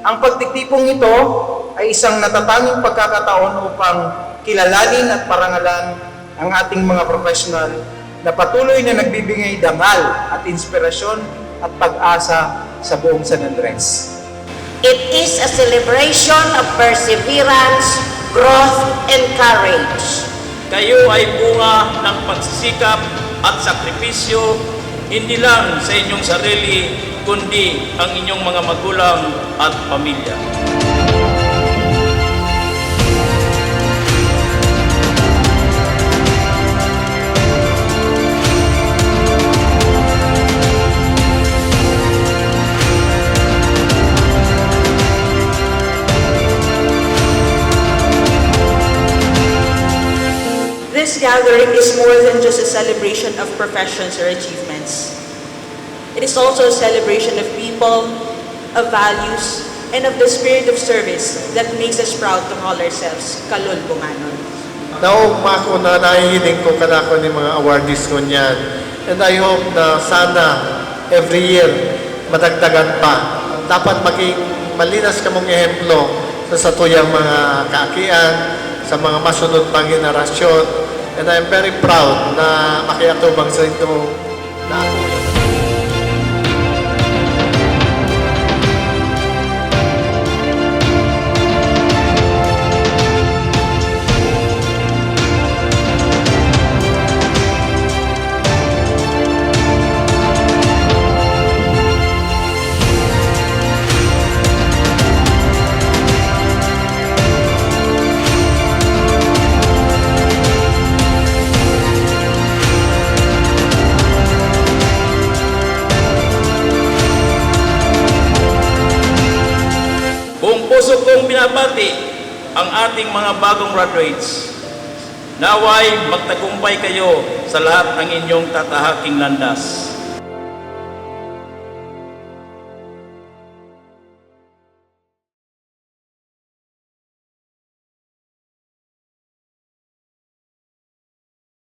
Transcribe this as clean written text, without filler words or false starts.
Ang pagtitipong ito ay isang natatanging pagkakataon upang kilalanin at parangalan ang ating mga profesional na patuloy na nagbibigay dangal at inspirasyon at pag-asa sa buong San Andres. It is a celebration of perseverance, growth, and courage. Kayo ay bunga ng pagsisikap at sakripisyo, hindi lang sa inyong sarili, kundi ang inyong mga magulang at pamilya. This gathering is more than just a celebration of professions or achievements. It is also a celebration of people, of values, and of the spirit of service that makes us proud to call ourselves Kalul Bunganon. Naugma ko na nahihiling ko kanako ni mga awardees ko niyan. And I hope na sana every year madagdagan pa. Dapat maging malinas ka mong ehemplo sa satuyang mga kaakian, sa mga masunod pang henerasyon. And I'm very proud na makiatubang sa ito na ako. Buong puso kong binabati ang ating mga bagong graduates. Naway magtagumpay kayo sa lahat ng inyong tatahaking landas.